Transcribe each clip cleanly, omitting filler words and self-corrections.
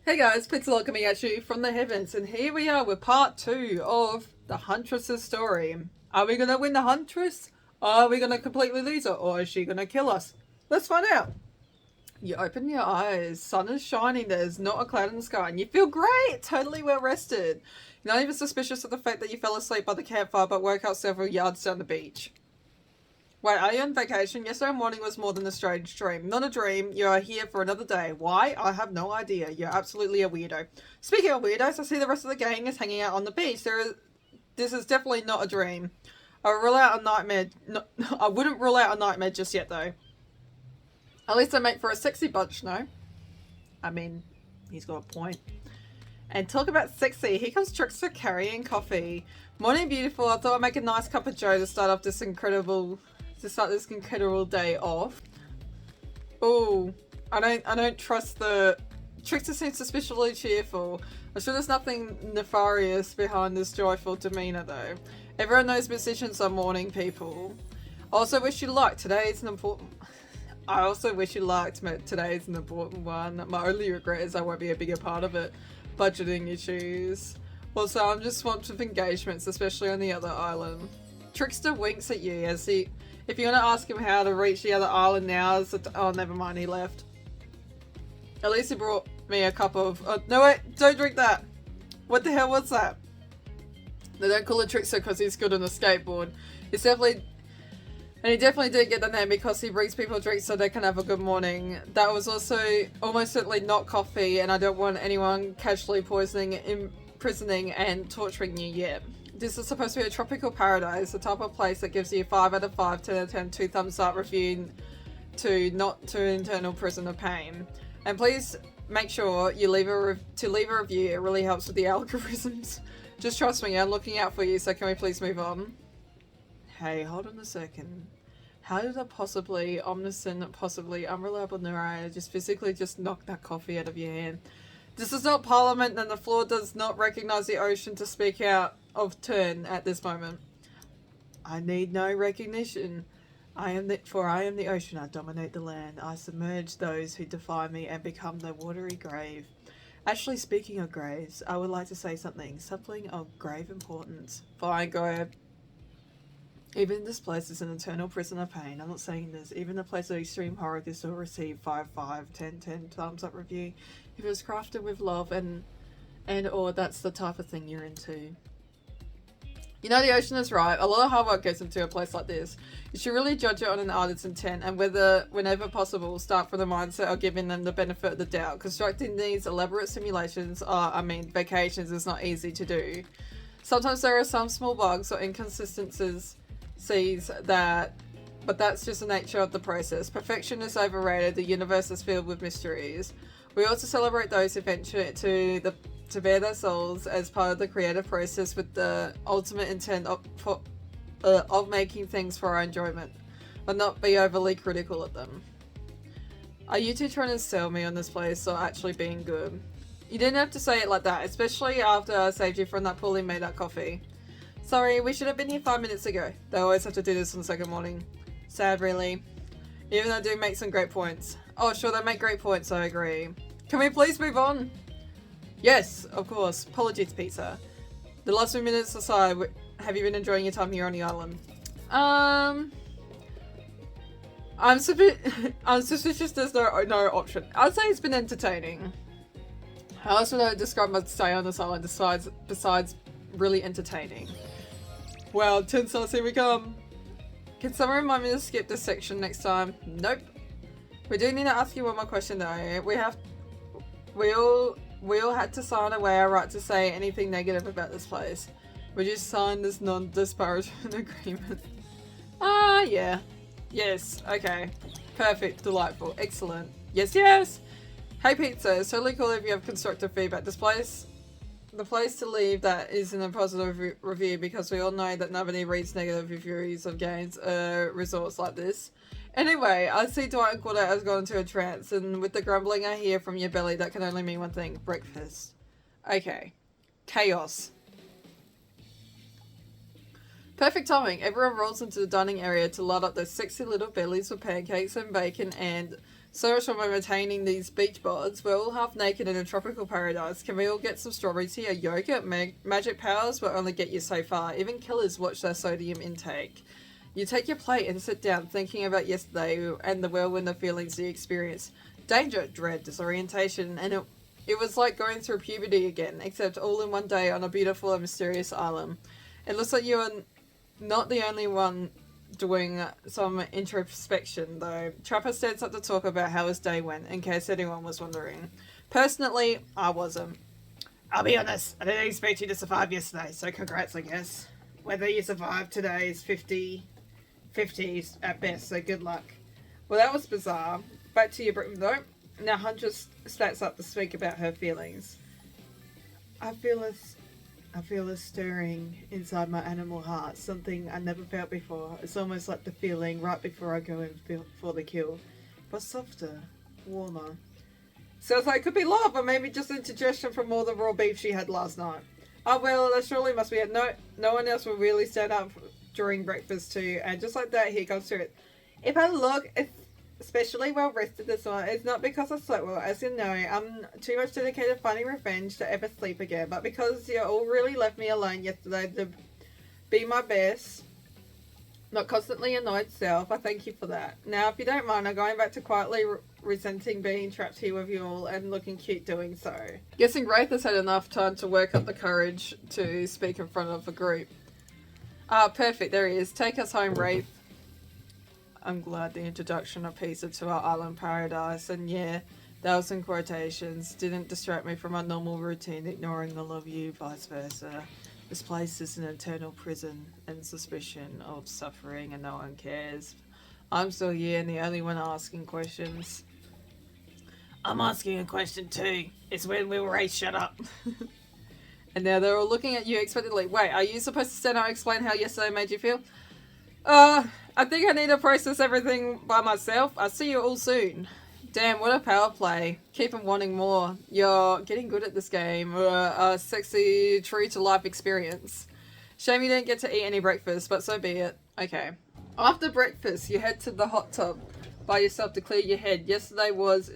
Hey guys, Pixel coming at you from the heavens, and here we are with part 2 of the Huntress's story. Are we gonna win the Huntress? Are we gonna completely lose her? Or is she gonna kill us? Let's find out. You open your eyes, sun is shining, there's not a cloud in the sky, and you feel great, totally well rested. You're not even suspicious of the fact that you fell asleep by the campfire but woke up several yards down the beach. Wait, are you on vacation? Yesterday morning was more than a strange dream. Not a dream, you are here for another day. Why? I have no idea. You're absolutely a weirdo. Speaking of weirdos, I see the rest of the gang is hanging out on the beach. This is definitely not a dream. I rule out a nightmare. No, I wouldn't rule out a nightmare just yet, though. At least they make for a sexy bunch, no? I mean, he's got a point. And talk about sexy, here comes Trickster carrying coffee. Morning, beautiful. I thought I'd make a nice cup of joe to start this incredible day off. Oh, I don't trust the Trickster seems suspiciously cheerful. I'm sure there's nothing nefarious behind this joyful demeanor though. Everyone knows musicians are morning people. I also wish you luck. Today is an important one. My only regret is I won't be a bigger part of it. Budgeting issues. Also, I'm just swamped with engagements, especially on the other island. Trickster winks at you as he... If you're going to ask him how to reach the other island now, oh, never mind, he left. At least he brought me a cup of... Oh, no, wait, don't drink that. What the hell was that? They don't call him Trickster because he's good on a skateboard. He definitely did get the name because he brings people drinks so they can have a good morning. That was also almost certainly not coffee, and I don't want anyone casually imprisoning and torturing you yet. This is supposed to be a tropical paradise, the type of place that gives you 5 out of 5, 10 out of 10, 2 thumbs up review to not to internal prison of pain. And please make sure you leave a review, it really helps with the algorithms. Just trust me, I'm looking out for you, so can we please move on? Hey, hold on a second. How did a possibly omniscient, possibly unreliable narrator just physically knock that coffee out of your hand? This is not Parliament, and the floor does not recognize the ocean to speak out of turn at this moment. I need no recognition. I am the ocean, I dominate the land. I submerge those who defy me and become the watery grave. Actually, speaking of graves, I would like to say something of grave importance. Fine, go ahead. Even this place is an eternal prison of pain. I'm not saying this. Even the place of extreme horror can still receive 5, 5, 10, 10 thumbs up review. If it was crafted with love and or that's the type of thing you're into. You know, the ocean is right. A lot of hard work goes into a place like this. You should really judge it on an artist's intent and whenever possible, start from the mindset of giving them the benefit of the doubt. Constructing these elaborate simulations vacations is not easy to do. Sometimes there are some small bugs or inconsistencies but that's just the nature of the process. Perfection is overrated. The universe is filled with mysteries. We also celebrate those who venture to bare their souls as part of the creative process with the ultimate intent of making things for our enjoyment, but not be overly critical of them. Are you two trying to sell me on this place or actually being good? You didn't have to say it like that, especially after I saved you from that poorly made up coffee. Sorry, we should have been here 5 minutes ago. They always have to do this on the second morning. Sad, really. Even though they do make some great points. Oh, sure, they make great points, I agree. Can we please move on? Yes, of course. Apologies, pizza. The last few minutes aside, have you been enjoying your time here on the island? I'm suspicious there's no option. I'd say it's been entertaining. How else would I describe my stay on this island besides really entertaining? Well, 10 stars, here we come. Can someone remind me to skip this section next time? Nope. We do need to ask you one more question though. We all had to sign away our right to say anything negative about this place. Would you sign this non-disparagement agreement? Yeah. Yes, okay. Perfect, delightful, excellent. Yes, yes! Hey pizza, it's totally cool if you have constructive feedback. The place to leave that is in a positive review because we all know that nobody reads negative reviews of games resorts like this. Anyway, I see Dwight and Claudette has gone into a trance, and with the grumbling I hear from your belly, that can only mean one thing. Breakfast. Okay. Chaos. Perfect timing. Everyone rolls into the dining area to light up those sexy little bellies with pancakes and bacon and So much fun maintaining these beach bods. We're all half naked in a tropical paradise. Can we all get some strawberries here? Yogurt? Magic powers will only get you so far. Even killers watch their sodium intake. You take your plate and sit down, thinking about yesterday and the whirlwind of feelings you experienced. Danger, dread, disorientation, and it was like going through puberty again, except all in one day on a beautiful and mysterious island. It looks like you are not the only one doing some introspection, though. Trapper stands up to talk about how his day went, in case anyone was wondering. Personally, I wasn't. I'll be honest, I didn't expect you to survive yesterday, so congrats, I guess. Whether you survive today is 50-50 at best, so good luck. Well, that was bizarre. Back to your Britain, though. Now Huntress stands up to speak about her feelings. I feel a stirring inside my animal heart, something I never felt before. It's almost like the feeling right before I go in for the kill, but softer, warmer. Sounds like it could be love, or maybe just indigestion from all the raw beef she had last night. Oh well, that surely must be it. No one else will really stand up during breakfast too, and just like that, here comes to it. If I look especially well rested this night, it's not because I slept well. As you know, I'm too much dedicated to finding revenge to ever sleep again, but because you all really left me alone yesterday to be my best, not constantly annoyed self, I thank you for that. Now, if you don't mind, I'm going back to quietly resenting being trapped here with you all and looking cute doing so. Guessing Wraith has had enough time to work up the courage to speak in front of a group. Ah, perfect, there he is. Take us home, Wraith. I'm glad the introduction of Pizza to our island paradise, and yeah, that was in quotations, didn't distract me from my normal routine, ignoring the love you, vice versa. This place is an eternal prison and suspicion of suffering, and no one cares. I'm still here and the only one asking questions. I'm asking a question too. It's when will Ray shut up? And now they're all looking at you expectantly. Wait, are you supposed to stand up and explain how yesterday made you feel? I think I need to process everything by myself. I'll see you all soon. Damn, what a power play. Keep on wanting more. You're getting good at this game. A sexy, true-to-life experience. Shame you didn't get to eat any breakfast, but so be it. Okay. After breakfast, you head to the hot tub by yourself to clear your head. Yesterday was,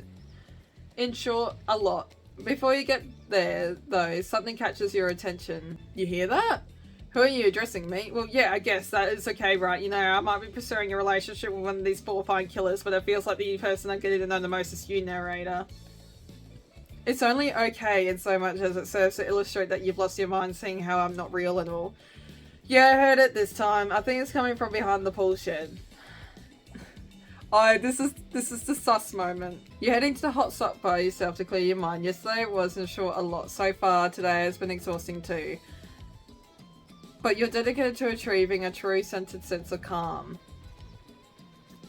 in short, a lot. Before you get there, though, something catches your attention. You hear that? Who are you addressing me? Well, yeah, I guess that is okay, right? You know, I might be pursuing a relationship with one of these 4 fine killers, but it feels like the person I'm getting to know the most is you, narrator. It's only okay in so much as it serves to illustrate that you've lost your mind seeing how I'm not real at all. Yeah, I heard it this time. I think it's coming from behind the pool shed. Oh, this is the sus moment. You're heading to the hot spot by yourself to clear your mind. Yesterday it was, in short, a lot. So far, today has been exhausting too. But you're dedicated to achieving a true centered sense of calm.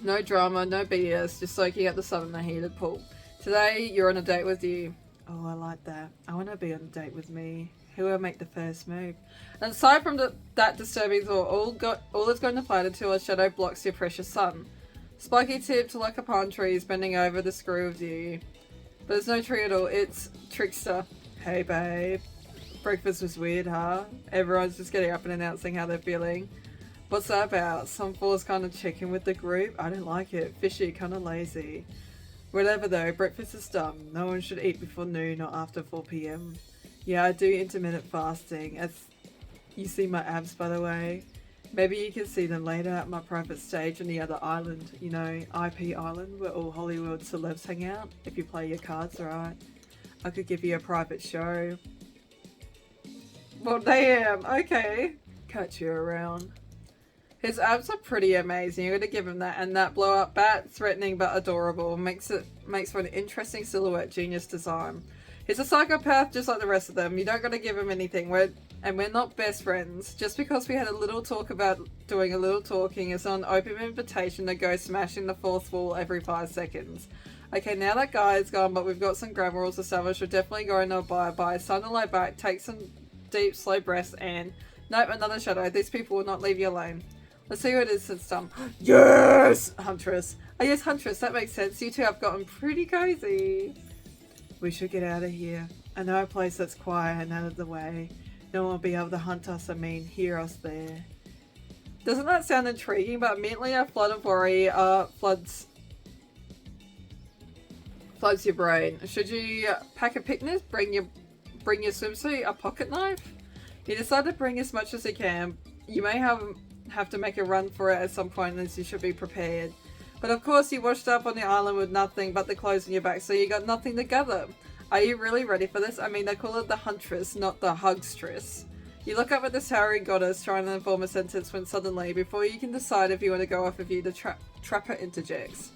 No drama, no BS, just soaking up the sun in a heated pool. Today, you're on a date with you. Oh, I like that. I want to be on a date with me. Who will make the first move? And aside from that disturbing thought, all is going to plan until a shadow blocks your precious sun. Spiky tipped like a palm tree is bending over the screw of you. But there's no tree at all, it's Trickster. Hey babe. Breakfast was weird, huh? Everyone's just getting up and announcing how they're feeling. What's that about? Some fools kind of checking with the group? I don't like it. Fishy, kind of lazy. Whatever though, breakfast is done. No one should eat before noon or after 4 PM. Yeah, I do intermittent fasting. As you see my abs, by the way. Maybe you can see them later at my private stage on the other island. You know, IP Island, where all Hollywood celebs hang out. If you play your cards right. I could give you a private show. Well, damn. Okay. Catch you around. His abs are pretty amazing. You're gonna give him that. And that blow up bat, threatening but adorable, makes for an interesting silhouette. Genius design. He's a psychopath just like the rest of them. You don't gotta give him anything. We're not best friends. Just because we had a little talk about doing a little talking is not an open invitation to go smashing the fourth wall every 5 seconds. Okay, now that guy is gone, but we've got some ground rules established. We're definitely going to abide by. It's time to lie back, take some deep, slow breaths, and nope, another shadow. These people will not leave you alone. Let's see who it is since time. Yes! Huntress. Oh yes, Huntress, that makes sense. You two have gotten pretty cozy. We should get out of here. I know a place that's quiet and out of the way. No one will be able to hunt us, hear us there. Doesn't that sound intriguing? But immediately a flood of worry floods Floods your brain. Should you pack a picnic? Bring your swimsuit, a pocket knife? You decide to bring as much as you can. You may have to make a run for it at some point, as you should be prepared. But of course, you washed up on the island with nothing but the clothes on your back, so you got nothing to gather. Are you really ready for this? I mean, they call it the huntress, not the hugstress. You look up at the towering goddess, trying to form a sentence when suddenly, before you can decide if you want to go off with you, the trapper interjects.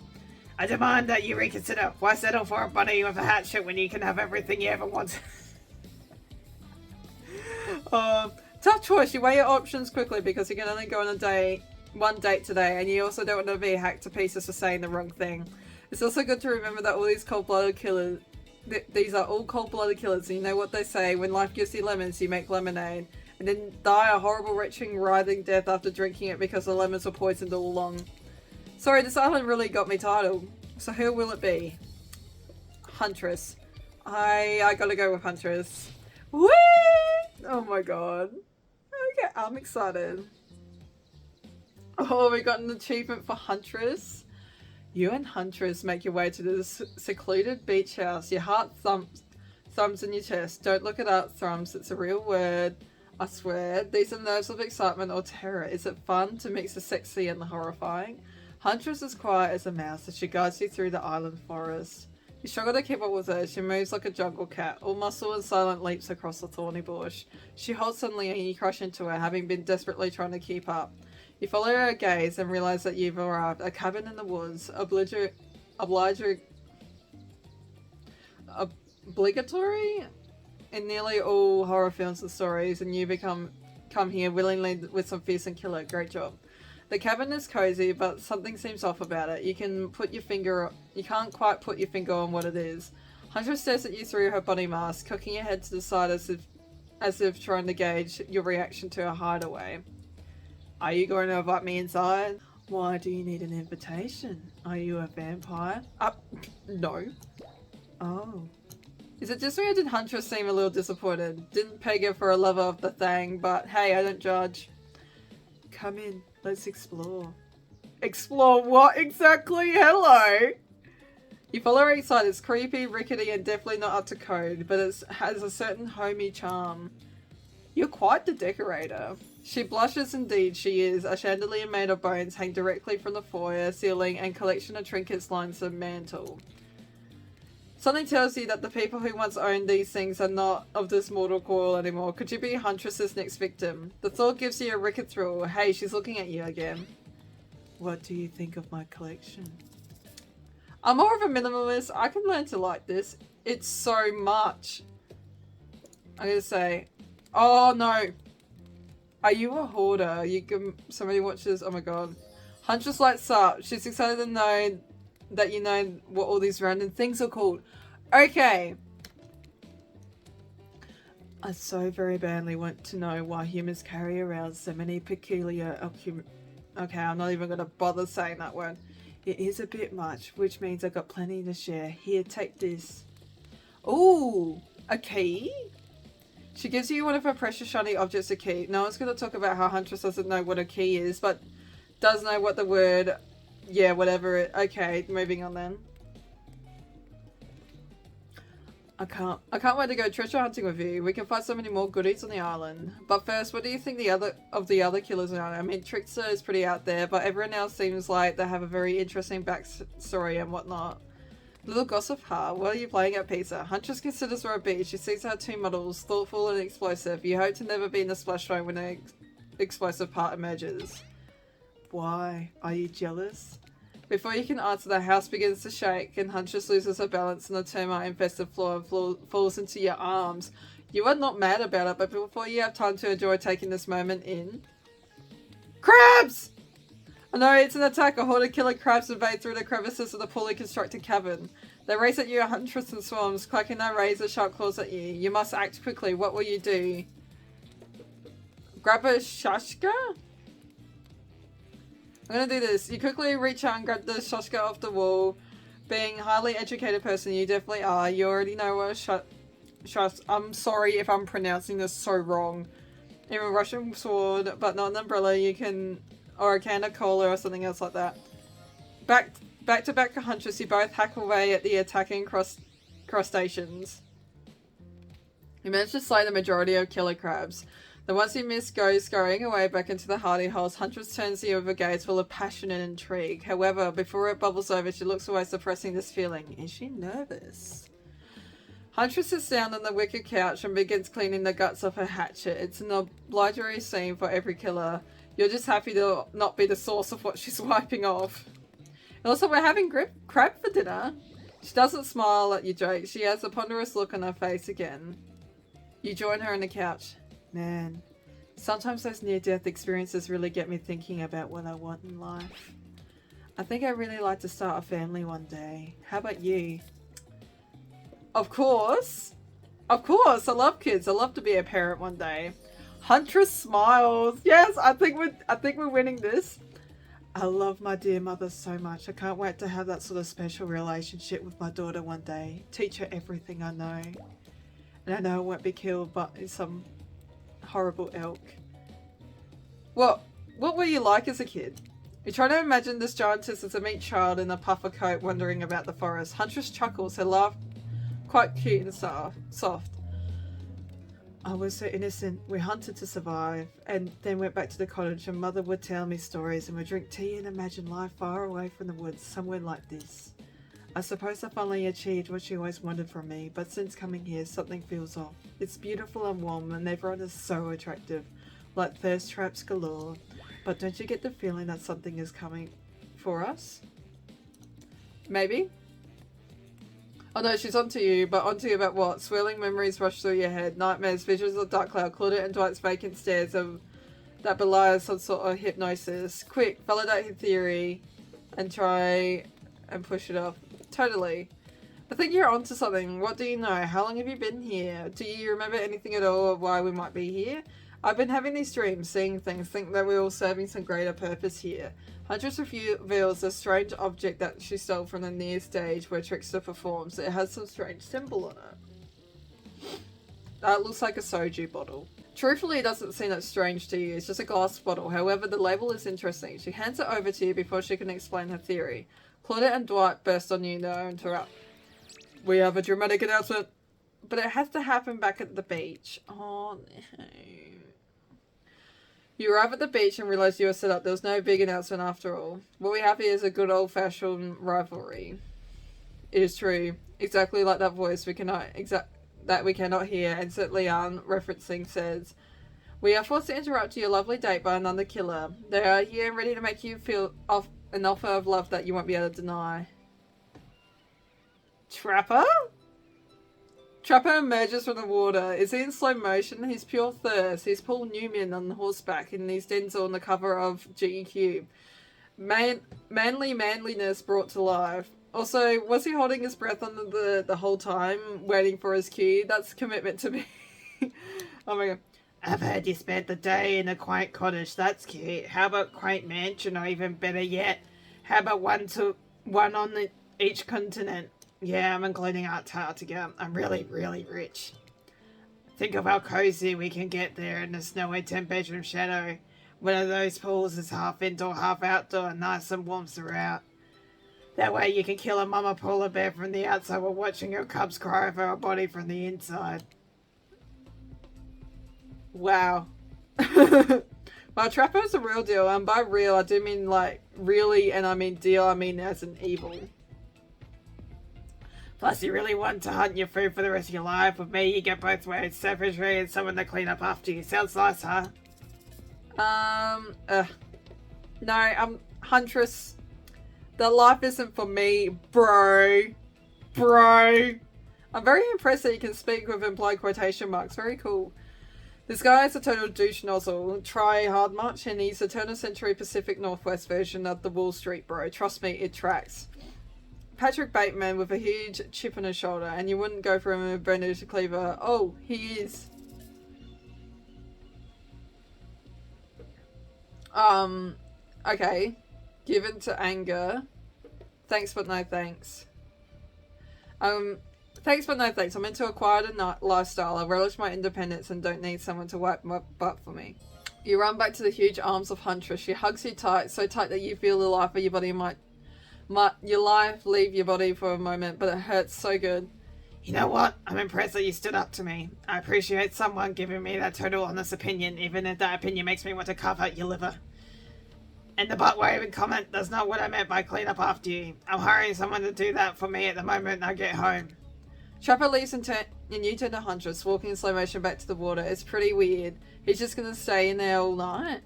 I demand that you reconsider. Why settle for a bunny with a hatchet when you can have everything you ever want? Tough choice. You weigh your options quickly because you can only go on one date today, and you also don't want to be hacked to pieces for saying the wrong thing. It's also good to remember that all these cold-blooded killers, these are all cold-blooded killers, and you know what they say, when life gives you lemons, you make lemonade, and then die a horrible, retching, writhing death after drinking it because the lemons were poisoned all along. Sorry, this island really got me titled. So who will it be? Huntress. I gotta go with Huntress. Whee! Oh my god. Okay, I'm excited. Oh, we got an achievement for Huntress. You and Huntress make your way to this secluded beach house. Your heart thumps in your chest. Don't look it up, thrums. It's a real word. I swear. These are nerves of excitement or terror. Is it fun to mix the sexy and the horrifying? Huntress is quiet as a mouse as she guides you through the island forest. You struggle to keep up with her. She moves like a jungle cat, all muscle and silent leaps across the thorny bush. She halts suddenly and you crash into her, having been desperately trying to keep up. You follow her gaze and realize that you've arrived. A cabin in the woods, obligatory in nearly all horror films and stories, and you come here willingly with some fearsome killer. Great job. The cabin is cozy, but something seems off about it. You can't quite put your finger on what it is. Huntress stares at you through her body mask, cocking your head to the side as if trying to gauge your reaction to her hideaway. Are you going to invite me inside? Why do you need an invitation? Are you a vampire? No. Oh. Is it just me or did Huntress seem a little disappointed? Didn't peg her for a lover of the thing, but hey, I don't judge. Come in. Let's explore. Explore what exactly? Hello! You follow her inside. It's creepy, rickety, and definitely not up to code, but it has a certain homey charm. You're quite the decorator. She blushes, indeed she is. A chandelier made of bones hang directly from the foyer ceiling and collection of trinkets lines the mantle. Something tells you that the people who once owned these things are not of this mortal coil anymore. Could you be Huntress's next victim? The thought gives you a wicked thrill. Hey, she's looking at you again. What do you think of my collection? I'm more of a minimalist. I can learn to like this. It's so much. I'm gonna say, oh no. Are you a hoarder? Somebody watches, oh my god. Huntress lights up. She's excited to know that you know what all these random things are called. Okay. I so very badly want to know why humans carry around so many peculiar... Okay, I'm not even going to bother saying that word. It is a bit much, which means I've got plenty to share. Here, take this. Ooh, a key? She gives you one of her precious shiny objects, a key. No one's going to talk about how Huntress doesn't know what a key is, but does know what the word... Yeah, whatever. Okay, moving on then. I can't wait to go treasure hunting with you. We can find so many more goodies on the island. But first, what do you think the other killers are? I mean, Trickster is pretty out there, but everyone else seems like they have a very interesting backstory and whatnot. Little gossip heart, what are you playing at pizza? Huntress considers her a beach. She sees her two models, thoughtful and explosive. You hope to never be in the splash zone when an explosive part emerges. Why? Are you jealous? Before you can answer, the house begins to shake and Huntress loses her balance on the termite-infested floor and falls into your arms. You are not mad about it, but before you have time to enjoy taking this moment in... Crabs! Oh no, it's an attack. A horde of killer crabs invade through the crevices of the poorly constructed cavern. They race at you, Huntress and swarms, clacking their razor-sharp claws at you. You must act quickly. What will you do? Grab a shashka? I'm gonna do this. You quickly reach out and grab the shashka off the wall. Being a highly educated person, you definitely are. You already know what a I'm sorry if I'm pronouncing this so wrong. In a Russian sword, but not an umbrella, you can... Or a can of cola or something else like that. Back to back Huntress, you both hack away at the attacking crustaceans. You manage to slay the majority of killer crabs. The ones you miss go scurrying away back into the hardy holes. Huntress turns to you with a gaze full of passion and intrigue. However, before it bubbles over, she looks away, suppressing this feeling. Is she nervous? Huntress sits down on the wicker couch and begins cleaning the guts off her hatchet. It's an obligatory scene for every killer. You're just happy to not be the source of what she's wiping off. And also, we're having crab for dinner. She doesn't smile at your joke. She has a ponderous look on her face again. You join her on the couch. Man, sometimes those near-death experiences really get me thinking about what I want in life. I think I'd really like to start a family one day. How about you? Of course. Of course. I love kids. I love to be a parent one day. Huntress smiles. Yes, I think we're winning this. I love my dear mother so much. I can't wait to have that sort of special relationship with my daughter one day. Teach her everything I know. And I know I won't be killed by some horrible elk. What were you like as a kid? You try to imagine this giantess as a meek child in a puffer coat wandering about the forest. Huntress chuckles, her laugh quite cute and soft. I was so innocent. We hunted to survive and then went back to the cottage, and Mother would tell me stories and we'd drink tea and imagine life far away from the woods, somewhere like this. I suppose I finally achieved what she always wanted from me, but since coming here, something feels off. It's beautiful and warm, and everyone is so attractive, like thirst traps galore. But don't you get the feeling that something is coming for us? Maybe? Oh no, she's onto you, but onto you about what? Swirling memories rush through your head, nightmares, visions of Dark Cloud, Claudette and Dwight's vacant stares that belie some sort of hypnosis. Quick, validate your theory and try and push it off. Totally. I think you're onto something. What do you know? How long have you been here? Do you remember anything at all of why we might be here? I've been having these dreams, seeing things, think that we're all serving some greater purpose here. Huntress reveals a strange object that she stole from the near stage where Trickster performs. It has some strange symbol on it. That looks like a soju bottle. Truthfully, it doesn't seem that strange to you. It's just a glass bottle. However, the label is interesting. She hands it over to you before she can explain her theory. Claudette and Dwight burst on you, no interrupt. We have a dramatic announcement. But it has to happen back at the beach. Oh no. You arrive at the beach and realise you are set up. There was no big announcement after all. What we have here is a good old-fashioned rivalry. It is true. Exactly like that voice we cannot hear. And St. Leon, referencing, says, we are forced to interrupt your lovely date by another killer. They are here and ready to make you feel an offer of love that you won't be able to deny. Trapper? Trapper emerges from the water. Is he in slow motion? He's pure thirst. He's Paul Newman on horseback, and he's Denzel on the cover of GQ. Manly manliness brought to life. Also, was he holding his breath under the whole time, waiting for his cue? That's commitment to me. Oh my god. I've heard you spent the day in a quaint cottage. That's cute. How about quaint mansion, or even better yet, how about one on each continent? Yeah, I'm including Antarctica. I'm really, really rich. Think of how cozy we can get there in a snowy 10-bedroom shadow. One of those pools is half indoor, half outdoor, nice and warm throughout. That way you can kill a mama polar bear from the outside while watching your cubs cry over a body from the inside. Wow. Well, Trapper's a real deal, and by real I do mean like really, and I mean deal, I mean as an evil. Plus, you really want to hunt your food for the rest of your life. With me, you get both ways. Savagery and someone to clean up after you. Sounds nice, huh? No, I'm Huntress. The life isn't for me, bro. Bro. I'm very impressed that you can speak with implied quotation marks. Very cool. This guy is a total douche nozzle. Try hard much, and he's a turn of century Pacific Northwest version of the Wall Street bro. Trust me, it tracks. Patrick Bateman with a huge chip on his shoulder, and you wouldn't go for him with Benedict Cleaver. Oh, he is. Okay. Given to anger. Thanks but no thanks. Thanks but no thanks. I'm into a quieter lifestyle. I relish my independence and don't need someone to wipe my butt for me. You run back to the huge arms of Huntress. She hugs you tight, so tight that you feel the life of your body might Your life leave your body for a moment, but it hurts so good. You know what? I'm impressed that you stood up to me. I appreciate someone giving me that total honest opinion, even if that opinion makes me want to carve out your liver. And the butt waving comment, that's not what I meant by clean up after you. I'm hiring someone to do that for me at the moment I get home. Trapper leaves and you turn to Huntress, walking in slow motion back to the water. It's pretty weird. He's just gonna stay in there all night?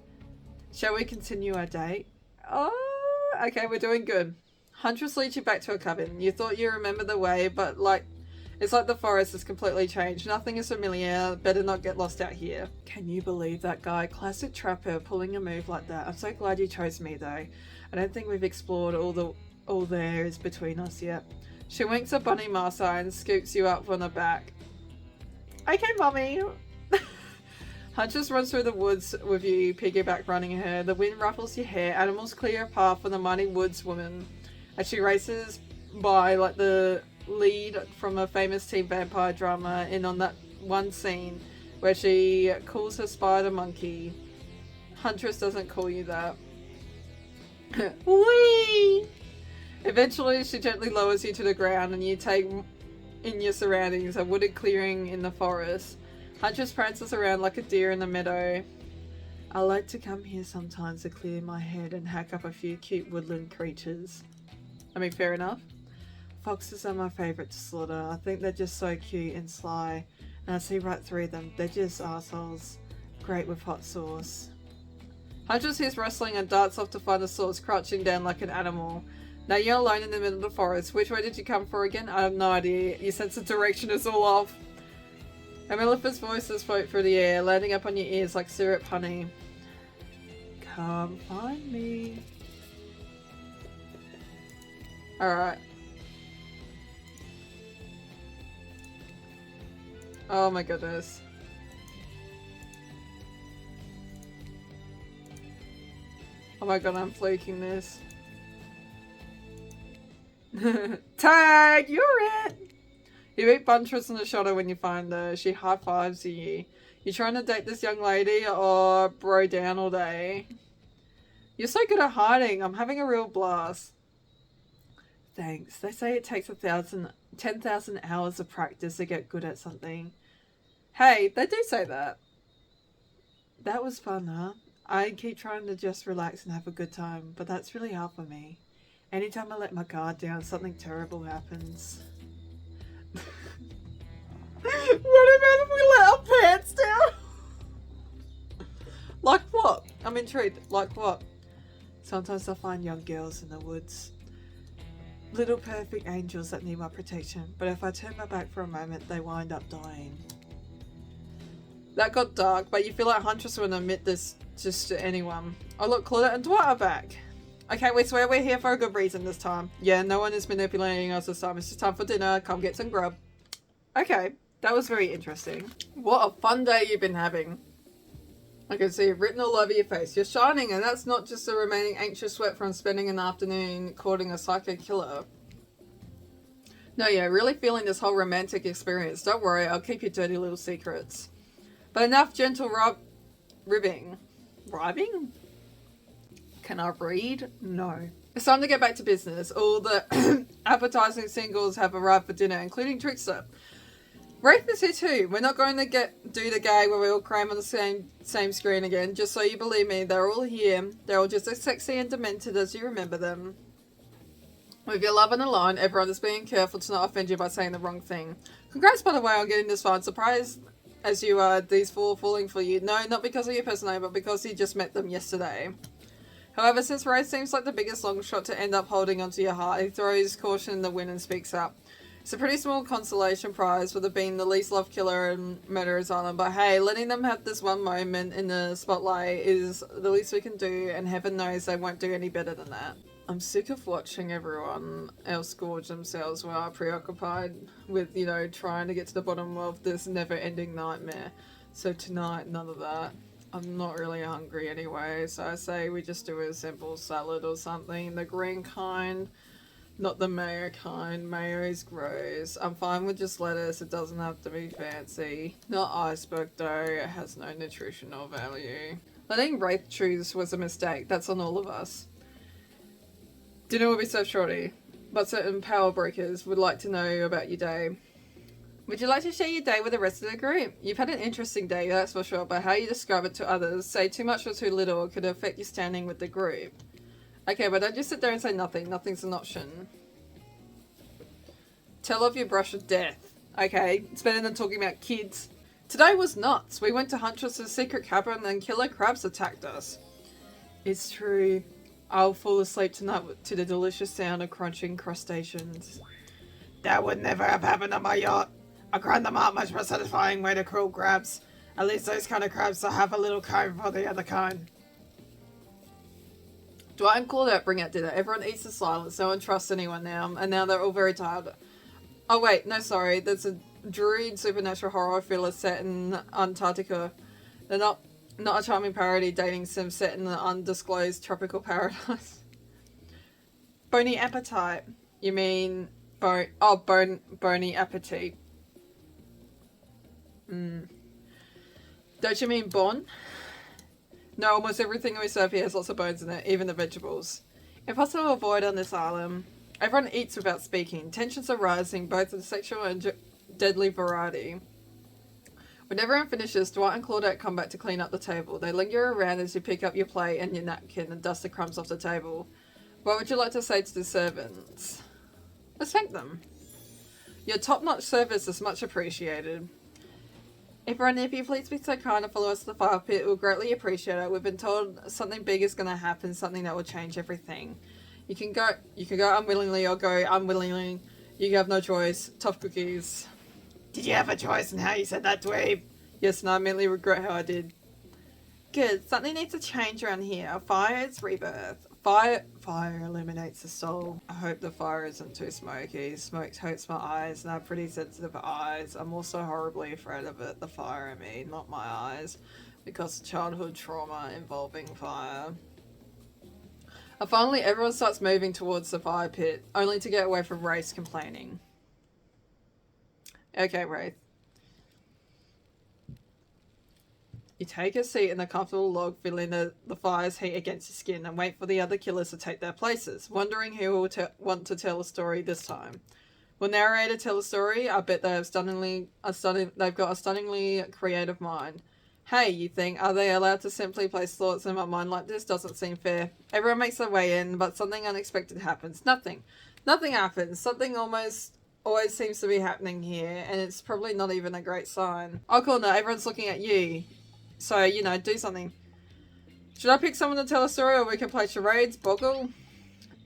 Shall we continue our date? Oh, okay, we're doing good. Huntress leads you back to a cabin. You thought you remember the way, but it's like the forest has completely changed. Nothing is familiar. Better not get lost out here. Can you believe that guy? Classic Trapper pulling a move like that. I'm so glad you chose me though. I don't think we've explored all there is between us yet. She winks a bunny massa and scoops you up on the back. Okay, mummy. Huntress runs through the woods with you, piggyback running her. The wind ruffles your hair. Animals clear a path for the mighty woods woman as she races by like the lead from a famous teen vampire drama in on that one scene where she calls her spider monkey. Huntress doesn't call you that. Whee! Eventually she gently lowers you to the ground and you take in your surroundings, a wooded clearing in the forest. Huntress prances around like a deer in the meadow. I like to come here sometimes to clear my head and hack up a few cute woodland creatures. I mean, fair enough. Foxes are my favourite to slaughter. I think they're just so cute and sly. And I see right through them. They're just assholes. Great with hot sauce. Huntress hears rustling and darts off to find the source, crouching down like an animal. Now you're alone in the middle of the forest. Which way did you come for again? I have no idea. Your sense of direction is all off. Amelifa's voices float through the air, landing up on your ears like syrup honey. Come find me. Alright. Oh my goodness. Oh my god, I'm flaking this. Tag! You're it! You meet Buntress on the shoulder when you find her. She high-fives you. You trying to date this young lady or bro down all day? You're so good at hiding. I'm having a real blast. Thanks. They say it takes 10,000 hours of practice to get good at something. Hey, they do say that. That was fun, huh? I keep trying to just relax and have a good time, but that's really hard for me. Anytime I let my guard down, something terrible happens. What about if we let our pants down? Like what? I'm intrigued. Like what? Sometimes I find young girls in the woods. Little perfect angels that need my protection, but if I turn my back for a moment, they wind up dying. That got dark, but you feel like Huntress wouldn't admit this just to anyone. Oh look, Claudette and Dwight are back. Okay, we swear we're here for a good reason this time. Yeah, no one is manipulating us this time. It's just time for dinner. Come get some grub. Okay, that was very interesting. What a fun day you've been having. I can see it written all over your face. You're shining, and that's not just a remaining anxious sweat from spending an afternoon courting a psycho killer. No, yeah, really feeling this whole romantic experience. Don't worry, I'll keep your dirty little secrets. But enough gentle ribbing. Ribing? Can I read? No. It's time to get back to business. All the appetizing singles have arrived for dinner, including Trickster. Wraith is here too. We're not going to do the gag where we all cram on the same screen again. Just so you believe me, they're all here. They're all just as sexy and demented as you remember them. With your love on the line, everyone is being careful to not offend you by saying the wrong thing. Congrats, by the way, on getting this far. I'm surprised as you are these four falling for you. No, not because of your personality, but because you just met them yesterday. However, since Wraith seems like the biggest long shot to end up holding onto your heart, he throws caution in the wind and speaks up. It's a pretty small consolation prize for being the least loved killer in Murderer's Island, but hey, letting them have this one moment in the spotlight is the least we can do, and heaven knows they won't do any better than that. I'm sick of watching everyone else gorge themselves while preoccupied with, trying to get to the bottom of this never-ending nightmare. So tonight, none of that. I'm not really hungry anyway, so I say we just do a simple salad or something. The green kind, not the mayo kind. Mayo is gross. I'm fine with just lettuce. It doesn't have to be fancy. Not iceberg though. It has no nutritional value. Letting Wraith choose was a mistake. That's on all of us. Dinner will be served shortly, but certain power brokers would like to know about your day. Would you like to share your day with the rest of the group? You've had an interesting day, that's for sure, but how you describe it to others, say too much or too little, could affect your standing with the group. Okay, but don't just sit there and say nothing. Nothing's an option. Tell of your brush of death. Okay, it's better than talking about kids. Today was nuts. We went to Huntress's secret cabin and killer crabs attacked us. It's true. I'll fall asleep tonight to the delicious sound of crunching crustaceans. That would never have happened on my yacht. I grind them up much more satisfying way to cruel crabs. At least those kind of crabs will have a little comb for the other kind. Dwight and Claudette bring out dinner. Everyone eats in silence. No one trusts anyone now. And now they're all very tired. Oh wait, no sorry. There's a druid supernatural horror thriller set in Antarctica. They're not a charming parody dating sim set in an undisclosed tropical paradise. Bony appetite. You mean bony appetite. Don't you mean bon? No, almost everything we serve here has lots of bones in it, even the vegetables. Impossible to avoid on this island. Everyone eats without speaking. Tensions are rising, both of the sexual and deadly variety. When everyone finishes, Dwight and Claudette come back to clean up the table. They linger around as you pick up your plate and your napkin and dust the crumbs off the table. What would you like to say to the servants? Let's thank them. Your top-notch service is much appreciated. Everyone, if you please be so kind and follow us to the fire pit, we'll greatly appreciate it. We've been told something big is going to happen, something that will change everything. You can go unwillingly or go unwillingly. You have no choice. Tough cookies. Did you have a choice in how you said that, dweeb? Yes, and I immediately regret how I did. Good. Something needs to change around here. Fire is rebirth. Fire illuminates the soul. I hope the fire isn't too smoky. Smoke hurts my eyes, and I have pretty sensitive eyes. I'm also horribly afraid of it. The fire, I mean, not my eyes. Because of childhood trauma involving fire. And finally, everyone starts moving towards the fire pit, only to get away from Wraith complaining. Okay, Wraith. You take a seat in the comfortable log, feeling the fire's heat against your skin, and wait for the other killers to take their places, wondering who will want to tell a story this time. Will narrator tell a story? I bet they have they've got a stunningly creative mind. Hey, you think, are they allowed to simply place thoughts in my mind like this? Doesn't seem fair. Everyone makes their way in, but something unexpected happens. Nothing happens. Something always seems to be happening here, and it's probably not even a great sign. Oh, cool, no, everyone's looking at you. So, you know, do something. Should I pick someone to tell a story, or we can play charades? Boggle?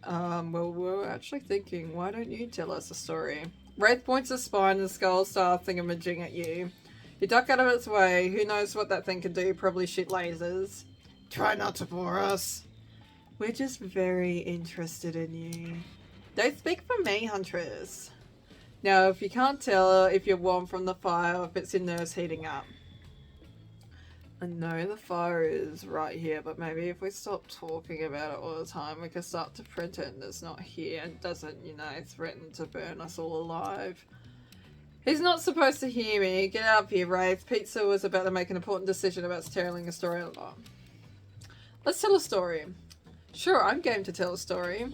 Well, we're actually thinking, why don't you tell us a story? Wraith points a spine and skull style thingamajig at you. You duck out of its way. Who knows what that thing can do? Probably shoot lasers. Try not to bore us. We're just very interested in you. Don't speak for me, Huntress. Now, if you can't tell if you're warm from the fire or if it's your nerves heating up. I know the fire is right here, but maybe if we stop talking about it all the time, we can start to pretend it's not here and doesn't, you know, threaten to burn us all alive. He's not supposed to hear me. Get out of here, Wraith. Pizza was about to make an important decision about telling a story or not. Let's tell a story. Sure, I'm game to tell a story.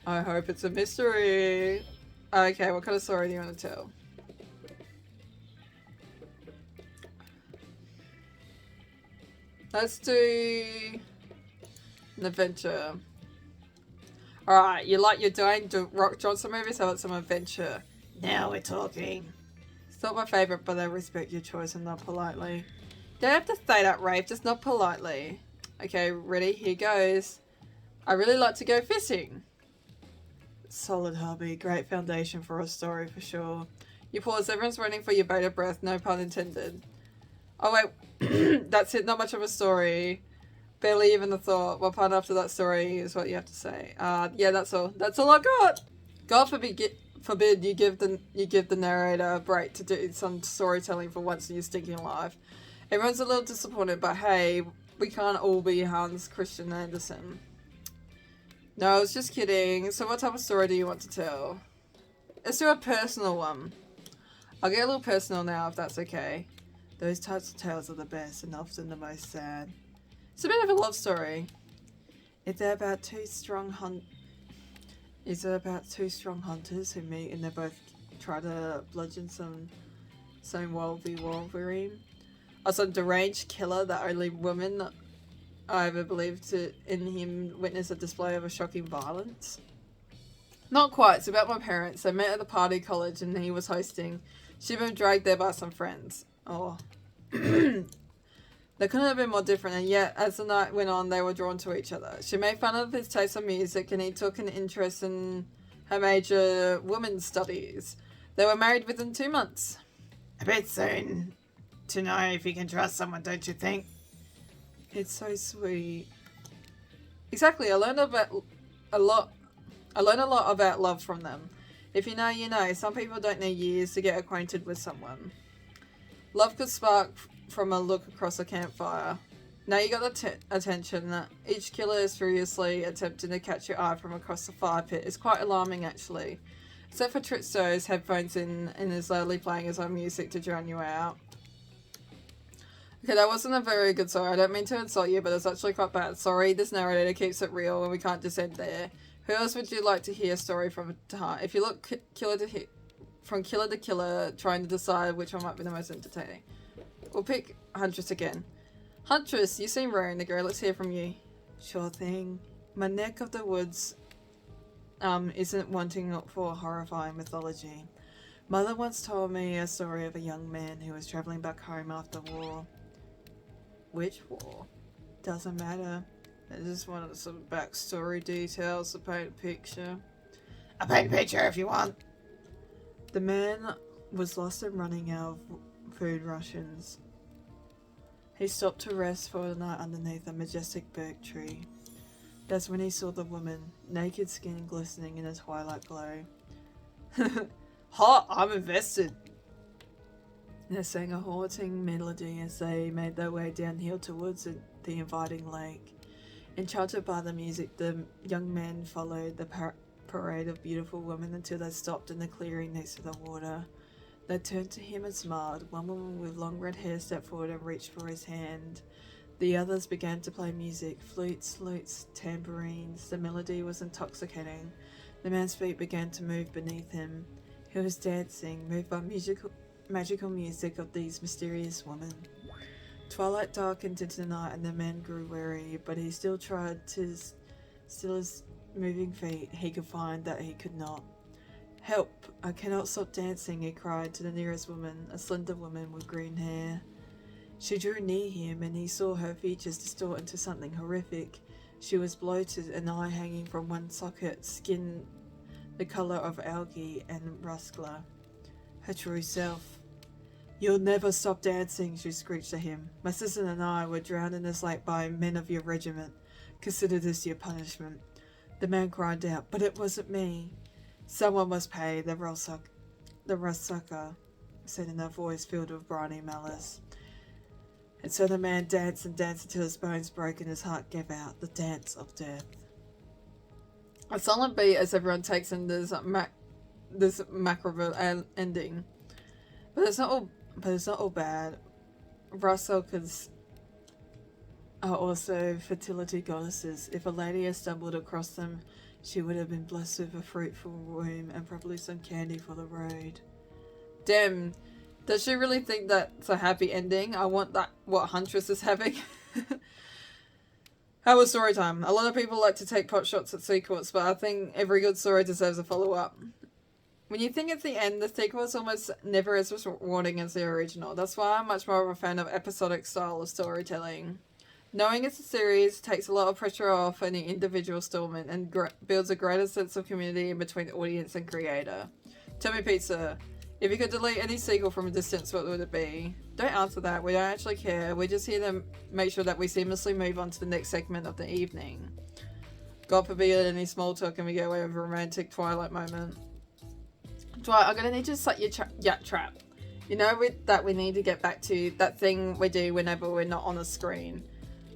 I hope it's a mystery. Okay, what kind of story do you want to tell? Let's do an adventure. Alright, you like your Dwayne Rock Johnson movies? How about some adventure? Now we're talking. It's not my favourite, but I respect your choice and not politely. Don't have to say that, Rafe, just not politely. Okay, ready? Here goes. I really like to go fishing. Solid hobby, great foundation for a story for sure. You pause, everyone's running for your bated breath, no pun intended. Oh wait, that's it, not much of a story. Barely even a thought. What part after that story is what you have to say. Yeah, that's all. That's all I got! God forbid you give the narrator a break to do some storytelling for once in your stinking life. Everyone's a little disappointed, but hey, we can't all be Hans Christian Andersen. No, I was just kidding. So what type of story do you want to tell? Let's do a personal one. I'll get a little personal now if that's okay. Those types of tales are the best and often the most sad. It's a bit of a love story. If they're about two strong Is it about two strong hunters who meet and they both try to bludgeon some Wolverine? Or some deranged killer that only women I ever believed to, in him witness a display of a shocking violence? Not quite. It's about my parents. They met at the party college and he was hosting. She'd been dragged there by some friends. Oh. They couldn't have been more different, and yet, as the night went on, they were drawn to each other. She made fun of his taste in music, and he took an interest in her major women's studies. They were married within 2 months. A bit soon to know if you can trust someone, don't you think? It's so sweet. Exactly, I learned a lot about love from them. If you know, you know. Some people don't need years to get acquainted with someone. Love could spark from a look across a campfire. Now you got the attention. Each killer is furiously attempting to catch your eye from across the fire pit. It's quite alarming, actually. Except for Tristo's headphones in and is loudly playing his own music to drown you out. Okay, that wasn't a very good story. I don't mean to insult you, but it's actually quite bad. Sorry, this narrator keeps it real and we can't just end there. Who else would you like to hear a story from to heart? If you look from killer to killer, trying to decide which one might be the most entertaining. We'll pick Huntress again. Huntress, you seem raring to go. Let's hear from you. Sure thing. My neck of the woods isn't wanting for horrifying mythology. Mother once told me a story of a young man who was travelling back home after war. Which war? Doesn't matter. I just wanted some backstory details to paint a picture. I'll paint a picture if you want. The man was lost and running out of food rations. He stopped to rest for the night underneath a majestic birch tree. That's when he saw the woman, naked skin glistening in a twilight glow. Hot, I'm invested. They sang a haunting melody as they made their way downhill towards the inviting lake. Enchanted by the music, the young man followed the parade of beautiful women until they stopped in the clearing next to the water. They turned to him and smiled. One woman with long red hair stepped forward and reached for his hand. The others began to play music, flutes, lutes, tambourines. The melody was intoxicating. The man's feet began to move beneath him. He was dancing, moved by magical music of these mysterious women. Twilight darkened into the night and the man grew weary, but he still tried to still his moving feet. He could find that he could not. Help! I cannot stop dancing, he cried to the nearest woman, a slender woman with green hair. She drew near him and he saw her features distort into something horrific. She was bloated, an eye hanging from one socket, skin the colour of algae and ruscler. Her true self. You'll never stop dancing, she screeched at him. My sister and I were drowned in this lake by men of your regiment. Consider this your punishment. The man cried out, but it wasn't me. Someone must pay, the rustsucker said in a voice filled with briny malice. And so the man danced and danced until his bones broke and his heart gave out, the dance of death. A silent beat as everyone takes in this macro ending. But it's not all bad. Rustsuckers are also fertility goddesses. If a lady had stumbled across them, she would have been blessed with a fruitful womb and probably some candy for the road. Damn, does she really think that's a happy ending? I want that, what Huntress is having. How was story time? A lot of people like to take pot shots at sequels, but I think every good story deserves a follow-up. When you think at the end, the sequel is almost never as rewarding as the original. That's why I'm much more of a fan of episodic style of storytelling. Knowing it's a series takes a lot of pressure off any individual installment and builds a greater sense of community in between audience and creator. Tell me, Pizza, if you could delete any sequel from a distance, what would it be? Don't answer that, we don't actually care. We're just here to make sure that we seamlessly move on to the next segment of the evening. God forbid any small talk and we go away with a romantic Twilight moment. Dwight, I'm gonna need you to set your yak trap. You know that we need to get back to that thing we do whenever we're not on a screen.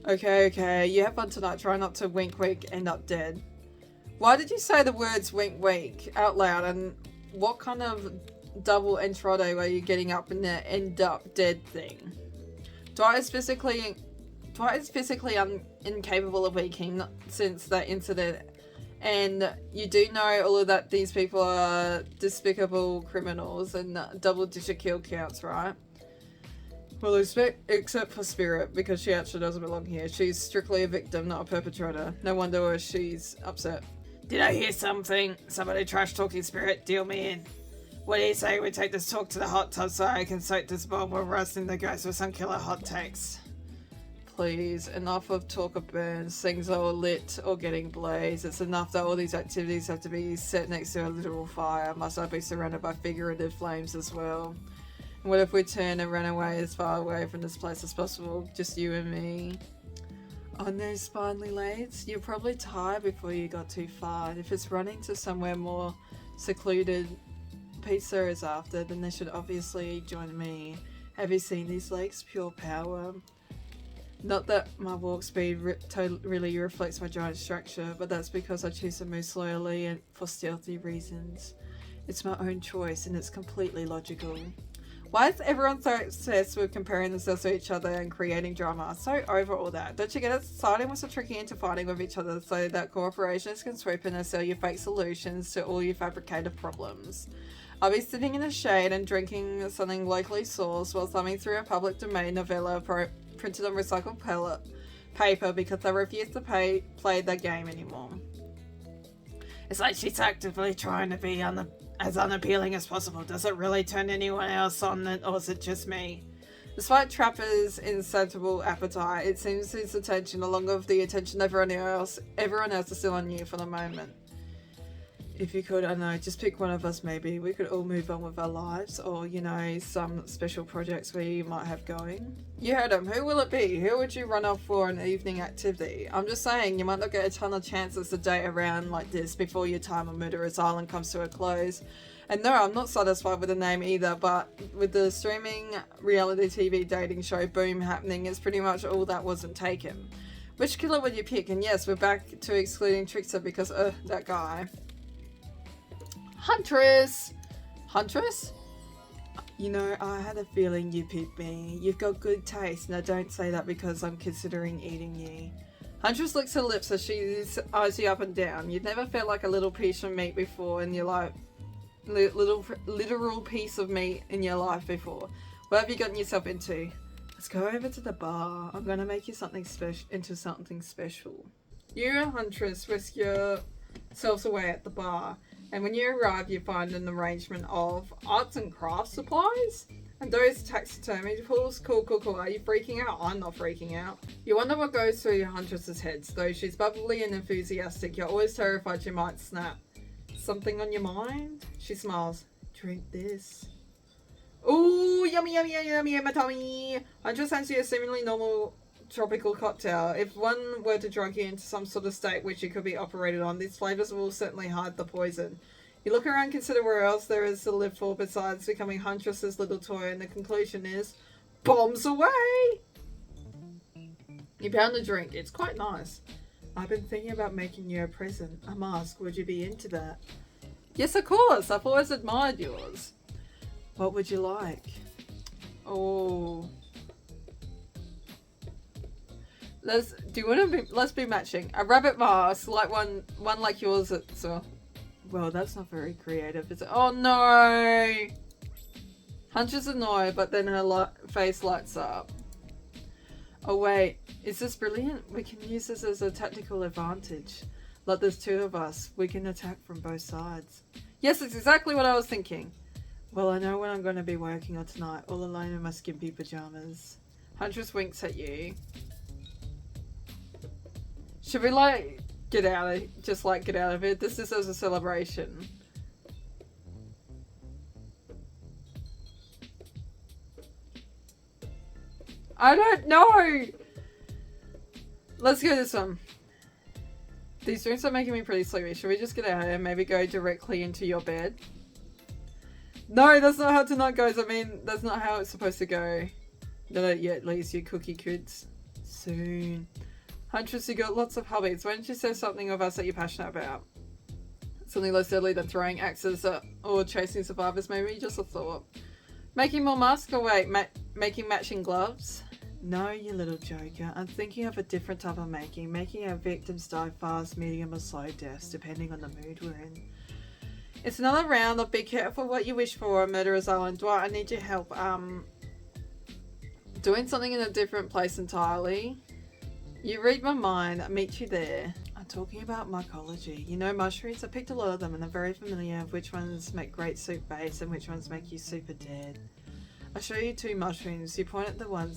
Okay, you have fun tonight. Try not to wink, end up dead. Why did you say the words wink out loud, and what kind of double entrado were you getting up in the end up dead thing? Dwight is physically incapable of winking since that incident And you do know all of that these people are despicable criminals and double-digit kill counts, right? Well, except for Spirit, because she actually doesn't belong here. She's strictly a victim, not a perpetrator. No wonder she's upset. Did I hear something? Somebody trash-talking Spirit? Deal me in. What do you say we take this talk to the hot tub so I can soak this bomb while roasting the ghost with some killer hot takes? Please, enough of talk of burns, things are lit or getting blazed. It's enough that all these activities have to be set next to a literal fire. Must I be surrounded by figurative flames as well? And what if we turn and run away as far away from this place as possible? Just you and me. Oh no, spindly lads. You're probably tired before you got too far. And if it's running to somewhere more secluded, Pizza is after, then they should obviously join me. Have you seen these legs? Pure power. Not that my walk speed really reflects my giant structure, but that's because I choose to move slowly and for stealthy reasons. It's my own choice and it's completely logical. Why is everyone so obsessed with comparing themselves to each other and creating drama? So over all that. Don't you get it? Siding with some tricky into fighting with each other so that corporations can swoop in and sell you fake solutions to all your fabricated problems. I'll be sitting in the shade and drinking something locally sourced while thumbing through a public domain novella printed on recycled paper because I refuse to play that game anymore. It's like she's actively trying to be as unappealing as possible. Does it really turn anyone else on, or is it just me? Despite Trapper's insatiable appetite, it seems his attention, along with the attention of everyone else is still on you for the moment. If you could, I don't know, just pick one of us maybe. We could all move on with our lives, or, you know, some special projects we might have going. You heard him. Who will it be? Who would you run off for an evening activity? I'm just saying, you might not get a ton of chances to date around like this before your time on Murderous Island comes to a close. And no, I'm not satisfied with the name either, but with the streaming reality TV dating show boom happening, it's pretty much all that wasn't taken. Which killer would you pick? And yes, we're back to excluding Trickster because, that guy. Huntress! Huntress? You know, I had a feeling you picked me. You've got good taste. Now don't say that because I'm considering eating you. Huntress licks her lips as she eyes you up and down. You've never felt like a little piece of meat before in your life. Literal piece of meat in your life before. What have you gotten yourself into? Let's go over to the bar. I'm gonna make you something into something special. You and Huntress whisk yourselves away at the bar. And when you arrive, you find an arrangement of arts and crafts supplies and those taxidermy tools. Cool. Are you freaking out? I'm not freaking out. You wonder what goes through Huntress's head. Though she's bubbly and enthusiastic, you're always terrified she might snap. Something on your mind? She smiles. Drink this. Ooh, yummy, my tummy. Huntress hands you a seemingly normal tropical cocktail. If one were to drug you into some sort of state which you could be operated on, these flavors will certainly hide the poison. You look around, consider where else there is to live for besides becoming Huntress's little toy, and the conclusion is bombs away! You pound a drink. It's quite nice. I've been thinking about making you a present, a mask. Would you be into that? Yes, of course. I've always admired yours. What would you like? Oh... Let's be matching. A rabbit mask, like one like yours. Well, that's not very creative, is it? Oh no! Huntress annoyed, but then her face lights up. Oh wait, is this brilliant? We can use this as a tactical advantage. Like there's two of us, we can attack from both sides. Yes, it's exactly what I was thinking. Well, I know what I'm going to be working on tonight, all alone in my skimpy pajamas. Huntress winks at you. Should we get out of it? This is as a celebration. I don't know! Let's go this one. These drinks are making me pretty sleepy. Should we just get out of here and maybe go directly into your bed? No, that's not how tonight goes. I mean, that's not how it's supposed to go. Not yet, at least, you cookie kids. Soon. Huntress, you got lots of hobbies. Why don't you say something of us that you're passionate about? Something less deadly than throwing axes or chasing survivors, maybe? Just a thought. Making more masks? Or wait, making matching gloves? No, you little joker. I'm thinking of a different type of making our victims die fast, medium, or slow deaths, depending on the mood we're in. It's another round of be careful what you wish for, Murderer's Island. Dwight, I need your help. Doing something in a different place entirely. You read my mind, I'll meet you there. I'm talking about mycology. You know mushrooms? I picked a lot of them and I'm very familiar with which ones make great soup base and which ones make you super dead. I'll show you 2 mushrooms. You point at the one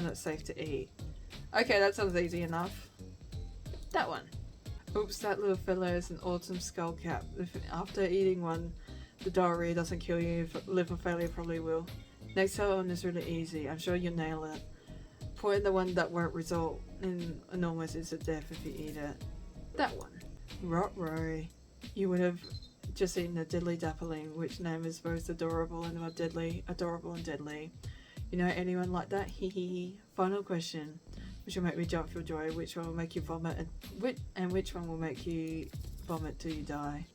that's safe to eat. Okay, that sounds easy enough. That one. Oops, that little fellow is an autumn skullcap. If after eating one, the diarrhea doesn't kill you, liver failure probably will. Next one is really easy. I'm sure you'll nail it. Point at the one that won't result in an almost instant death if you eat it. That one. Rot-row. You would have just eaten a deadly dapperling, which name is both adorable and deadly. You know anyone like that? Hee hee hee. Final question. Which will make me jump for joy, which one will make you vomit, and which one will make you vomit till you die?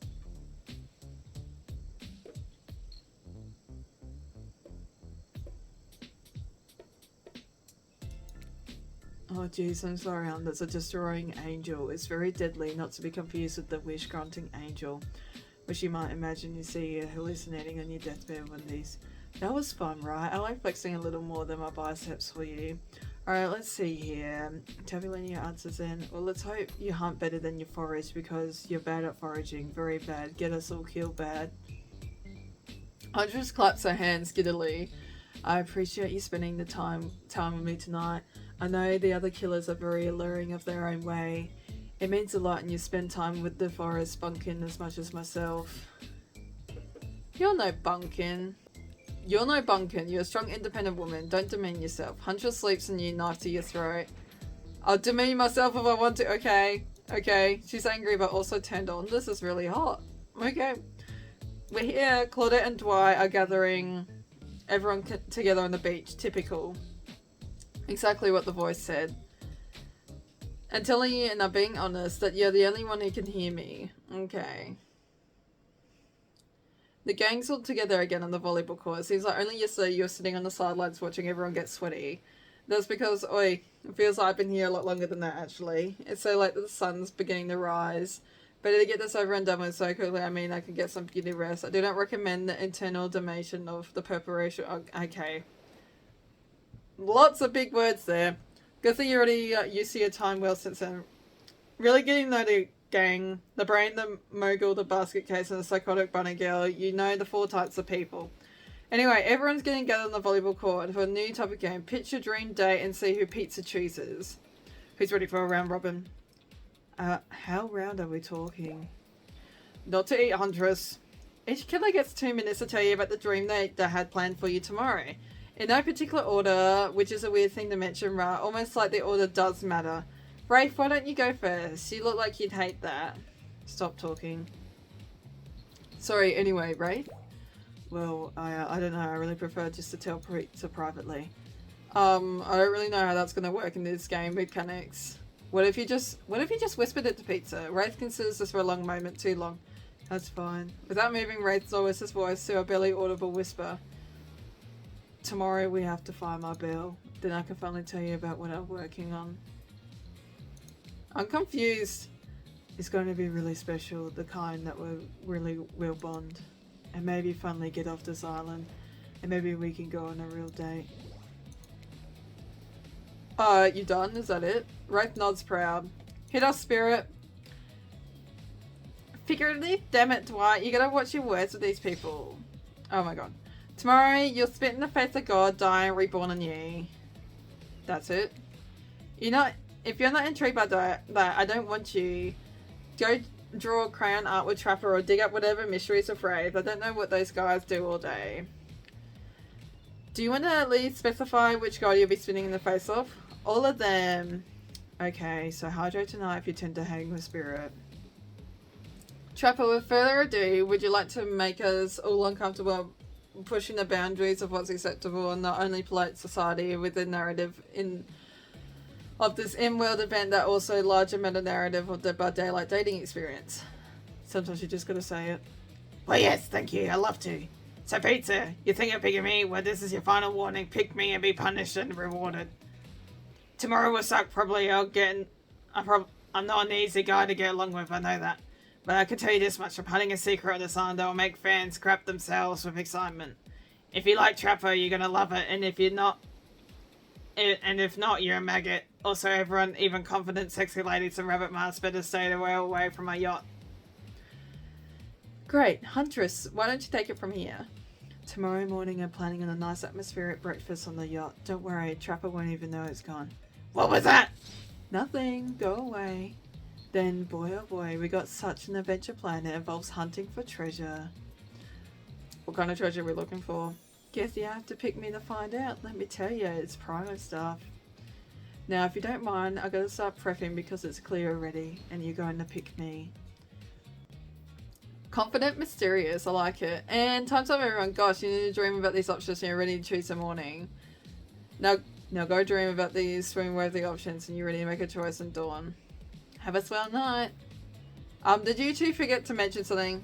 Oh jeez, I'm sorry, hon. That's a destroying angel. It's very deadly, not to be confused with the wish-granting angel, which you might imagine you see hallucinating on your deathbed one of these. That was fun, right? I like flexing a little more than my biceps for you. Alright, let's see here. Tabulating your answers in. Well, let's hope you hunt better than you forage, because you're bad at foraging. Very bad. Get us all killed bad. Huntress claps her hands giddily. I appreciate you spending the time with me tonight. I know the other killers are very alluring of their own way. It means a lot, and you spend time with the forest bunkin as much as myself. You're no bunkin. You're no bunkin. You're a strong, independent woman. Don't demean yourself. Huntress sleeps and you knife to your throat. I'll demean myself if I want to. Okay. Okay. She's angry but also turned on. This is really hot. Okay. We're here. Claudette and Dwight are gathering everyone together on the beach. Typical. Exactly what the voice said. And telling you, and I'm being honest, that you're the only one who can hear me. Okay. The gang's all together again on the volleyball court. It seems like only yesterday you were sitting on the sidelines watching everyone get sweaty. That's because, oi, it feels like I've been here a lot longer than that, actually. It's so late that the sun's beginning to rise. Better to get this over and done with so quickly, I mean I can get some beauty rest. I do not recommend the internal damnation of the preparation. Okay. Lots of big words there. Good thing you already used to your time well since then. Really getting to know the gang, the brain, the mogul, the basket case, and the psychotic bunny girl. You know the 4 types of people. Anyway, everyone's getting gathered on the volleyball court for a new type of game. Pitch your dream date and see who pizza chooses. Who's ready for a round robin? How round are we talking? Not to eat, Huntress. Each killer gets 2 minutes to tell you about the dream they had planned for you tomorrow. In no particular order, which is a weird thing to mention, right? Almost like the order does matter. Rafe, why don't you go first? You look like you'd hate that. Stop talking. Sorry, anyway, Rafe? Well, I don't know. I really prefer just to tell pizza privately. I don't really know how that's going to work in this game mechanics. What if you just whispered it to Pizza? Wraith considers this for a long moment too long. That's fine. Without moving, Wraith lowers his voice to a barely audible whisper. Tomorrow we have to find my bill. Then I can finally tell you about what I'm working on. I'm confused. It's going to be really special, the kind that really will bond. And maybe finally get off this island. And maybe we can go on a real date. You done? Is that it? Wraith nods proud. Hit us, spirit. Figuratively? Damn it, Dwight. You gotta watch your words with these people. Oh my god. Tomorrow, you'll spit in the face of God, die and reborn anew. That's it. If you're not intrigued by that, I don't want you. Go draw crayon art with Trapper or dig up whatever mysteries of Wraith. I don't know what those guys do all day. Do you want to at least specify which god you'll be spitting in the face of? All of them. Okay, so hydrate tonight if you tend to hang with spirit. Trapper, with further ado, would you like to make us all uncomfortable pushing the boundaries of what's acceptable in not only polite society with the narrative of this in-world event, that also larger meta-narrative of the Bud Daylight dating experience? Sometimes you just gotta say it. Well, yes, thank you. I'd love to. So Pizza, you think of picking me? Well, this is your final warning. Pick me and be punished and rewarded. Tomorrow will suck. Probably I'm not an easy guy to get along with, I know that. But I can tell you this much, I'm hunting a secret on this island that will make fans crap themselves with excitement. If you like Trapper, you're gonna love it, and if not, you're a maggot. Also, everyone, even confident sexy ladies and rabbit masks, better stay away from my yacht. Great. Huntress, why don't you take it from here? Tomorrow morning I'm planning on a nice atmospheric breakfast on the yacht. Don't worry, Trapper won't even know it's gone. What was that? Nothing. Go away. Then, boy oh boy, we got such an adventure plan. It involves hunting for treasure. What kind of treasure are we looking for? Guess you have to pick me to find out. Let me tell you, it's primo stuff. Now, if you don't mind, I gotta start prepping because it's clear already, and you're going to pick me. Confident, mysterious, I like it. And time's up everyone. Gosh, you need to dream about these options and you're ready to choose the morning. Now go dream about these swim-worthy options and you're ready to make a choice and dawn. Have a swell night. Did you two forget to mention something?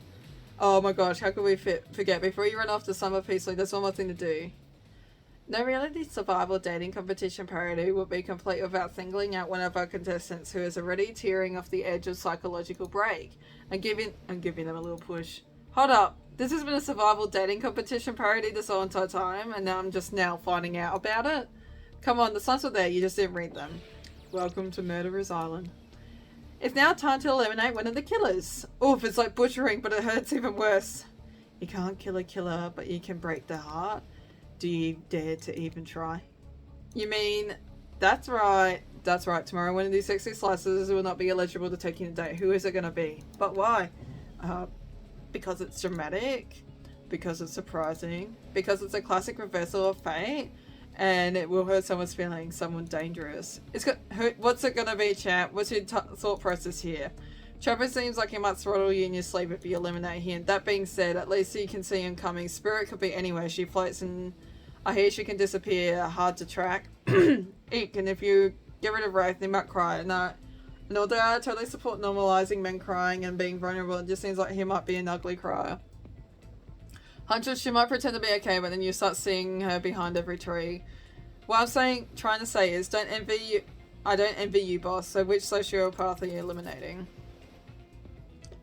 Oh my gosh, how could we forget? Before you run off to summer peacefully, there's one more thing to do. No reality survival dating competition parody would be complete without singling out one of our contestants who is already tearing off the edge of psychological break and giving them a little push. Hold up, this has been a survival dating competition parody this whole entire time and now I'm just now finding out about it? Come on, the signs were there, you just didn't read them. Welcome to Murderer's Island. It's now time to eliminate one of the killers. Oof, it's like butchering, but it hurts even worse. You can't kill a killer, but you can break their heart. Do you dare to even try? You mean, that's right. That's right, tomorrow one of these sexy slices will not be eligible to take you on a date. Who is it going to be? But why? Because it's dramatic. Because it's surprising. Because it's a classic reversal of fate. And it will hurt someone's feelings, someone dangerous. What's it gonna be, champ? What's your thought process here? Trapper seems like he might throttle you in your sleep if you eliminate him. That being said, at least you can see him coming. Spirit could be anywhere. She floats and I hear she can disappear. Hard to track. Eek, and if you get rid of Wraith, they might cry. No. And although I totally support normalizing men crying and being vulnerable, it just seems like he might be an ugly crier. Huntress, she might pretend to be okay, but then you start seeing her behind every tree. What I'm trying to say is, don't envy you. I don't envy you, boss. So which sociopath are you eliminating?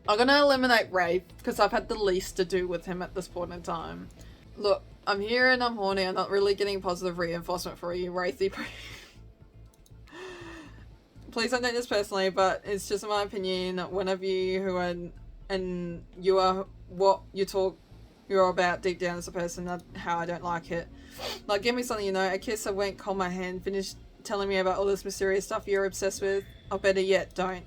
I'm gonna eliminate Wraith, because I've had the least to do with him at this point in time. Look, I'm here and I'm horny. I'm not really getting positive reinforcement for you, Wraithy. Please don't take this personally, but it's just my opinion. One of you who are, and you are what you're about deep down as a person, not how I don't like it. Like, give me something, a kiss, a wink, hold my hand, finish telling me about all this mysterious stuff you're obsessed with, or better yet, don't.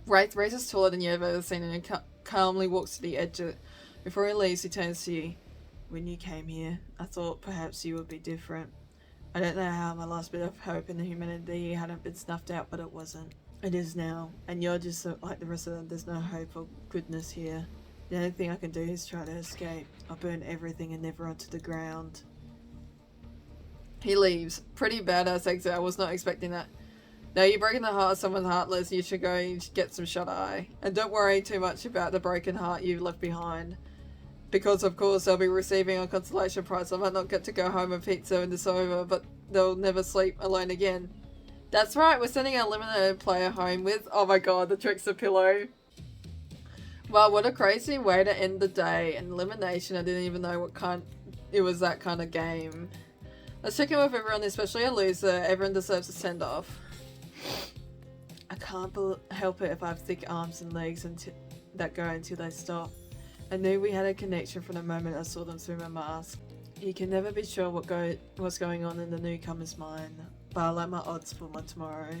Wraith raises taller than you've ever seen and calmly walks to the edge of it. Before he leaves, he turns to you. When you came here, I thought perhaps you would be different. I don't know how my last bit of hope in the humanity hadn't been snuffed out, but it wasn't. It is now, and you're just like the rest of them. There's no hope or goodness here. The only thing I can do is try to escape. I'll burn everything and never onto the ground. He leaves. Pretty badass exit. I was not expecting that. Now you're breaking the heart of someone heartless. You should go and get some shut-eye. And don't worry too much about the broken heart you've left behind. Because of course they'll be receiving a consolation prize. I might not get to go home and pizza and this over, but they'll never sleep alone again. That's right, we're sending our limited player home with, oh my god, the trickster pillow. Wow, what a crazy way to end the day. An elimination, I didn't even know it was that kind of game. Let's check in with everyone, especially a loser. Everyone deserves a send-off. I can't help it if I have thick arms and legs that go until they stop. I knew we had a connection from the moment I saw them through my mask. You can never be sure what's going on in the newcomer's mind, but I like my odds for my tomorrow.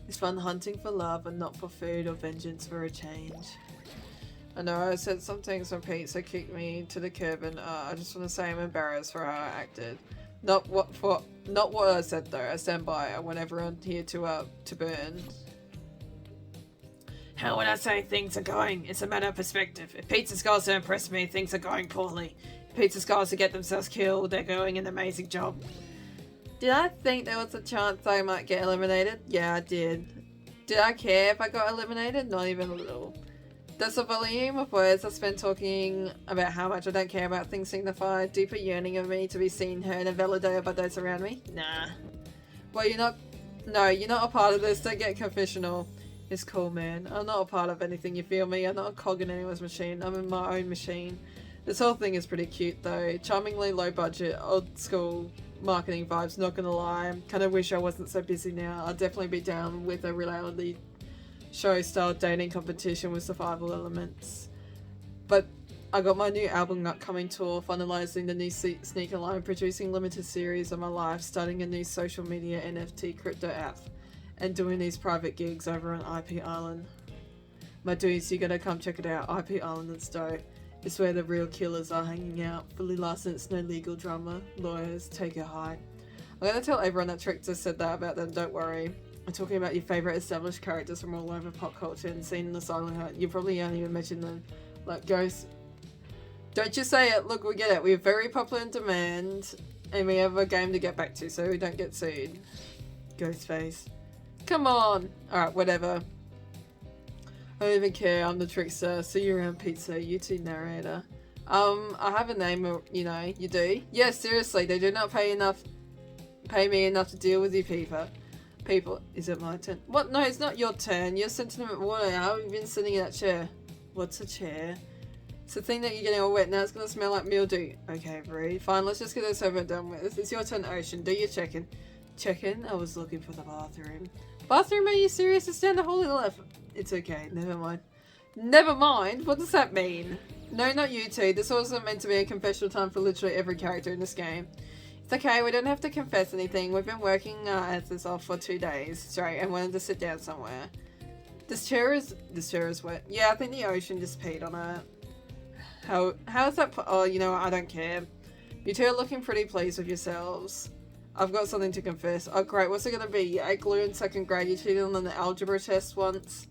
It's fun hunting for love and not for food or vengeance for a change. I know I said some things when pizza kicked me to the curb, and I just want to say I'm embarrassed for how I acted. Not what I said though. I stand by. I want everyone here to burn. How would I say things are going? It's a matter of perspective. If pizza's goals to impress me, things are going poorly. If pizza's goals to get themselves killed, they're doing an amazing job. Did I think there was a chance I might get eliminated? Yeah, I did. Did I care if I got eliminated? Not even a little. There's a volume of words I spent talking about how much I don't care about things signify deeper yearning of me to be seen, heard, and validated by those around me. Nah. Well, you're not. No, you're not a part of this. Don't get confessional. It's cool, man. I'm not a part of anything, you feel me? I'm not a cog in anyone's machine. I'm in my own machine. This whole thing is pretty cute, though. Charmingly low budget, old school marketing vibes, not gonna lie. Kinda wish I wasn't so busy now. I'd definitely be down with a reality show style dating competition with survival elements. But I got my new album upcoming tour, finalising the new sneaker line, producing limited series of my life, starting a new social media NFT crypto app, and doing these private gigs over on IP Island. My dudes, you gotta come check it out. IP Island and Stowe. It's where the real killers are hanging out. Fully licensed, no legal drama. Lawyers, take a hike. I'm gonna tell everyone that Trick just said that about them, don't worry. I'm talking about your favourite established characters from all over pop culture and seen in the Silent Heart. You probably aren't even mentioned them. Like Ghost. Don't you say it. Look, we get it. We're very popular in demand. And we have a game to get back to so we don't get sued. Ghostface. Come on. Alright, whatever. I don't even care. I'm the trickster. See you around pizza. You two narrator. I have a name, you know. You do? Yeah, seriously. They do not pay me enough to deal with you people. Is it my turn? What? No, it's not your turn. You're sentiment water. How have you been sitting in that chair? What's a chair? It's the thing that you're getting all wet. Now it's gonna smell like mildew. Okay, Bree. Fine, let's just get this over and done with. It's your turn, Ocean. Do your check-in. Check-in? I was looking for the bathroom. Bathroom? Are you serious? It's down the hall to the left. It's okay. Never mind. Never mind? What does that mean? No, not you two. This wasn't meant to be a confessional time for literally every character in this game. It's okay, we don't have to confess anything. We've been working our asses off for 2 days straight and wanted to sit down somewhere. This chair is wet. Yeah, I think the Ocean just peed on it. How is that? Oh, you know what? I don't care. You two are looking pretty pleased with yourselves. I've got something to confess. Oh, great. What's it gonna be? You ate glue in 2nd grade. You cheated on the algebra test once.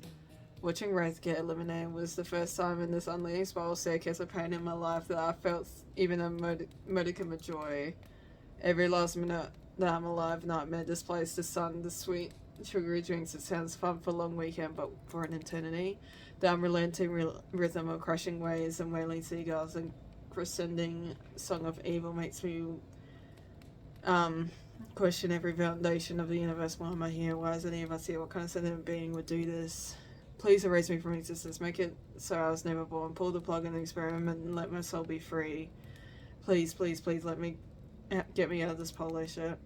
Watching Wraith get eliminated was the first time in this unleading spiral staircase of pain in my life that I felt even a modicum of joy. Every last minute that I'm alive, nightmare displaced the sun, the sweet sugary drinks. It sounds fun for a long weekend, but for an eternity. The unrelenting rhythm of crashing waves and wailing seagulls and crescending song of evil makes me question every foundation of the universe. Why am I here? Why is any of us here? What kind of sentient being would do this? Please erase me from existence. Make it so I was never born. Pull the plug in the experiment and let my soul be free. Please, please, please let me get me out of this polo shirt.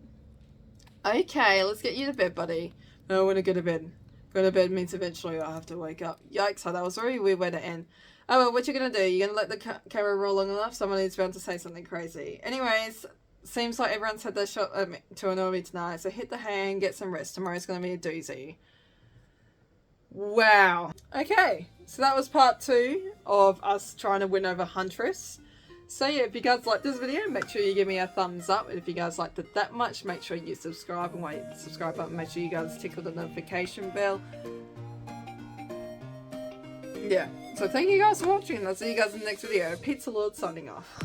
Okay, let's get you to bed, buddy. No, I want to go to bed. Go to bed means eventually I'll have to wake up. Yikes, that was a very weird way to end. Oh well, what you gonna do? You gonna let the camera roll long enough? Somebody's bound to say something crazy. Anyways, seems like everyone's had their shot to annoy me tonight, so hit the hay and get some rest. Tomorrow's gonna be a doozy. Wow. Okay, so that was part 2 of us trying to win over Huntress. So yeah, if you guys liked this video, make sure you give me a thumbs up. And if you guys liked it that much, make sure you subscribe and wait the subscribe button. Make sure you guys tickle the notification bell. Yeah, so thank you guys for watching, and I'll see you guys in the next video. Pizza Lord signing off.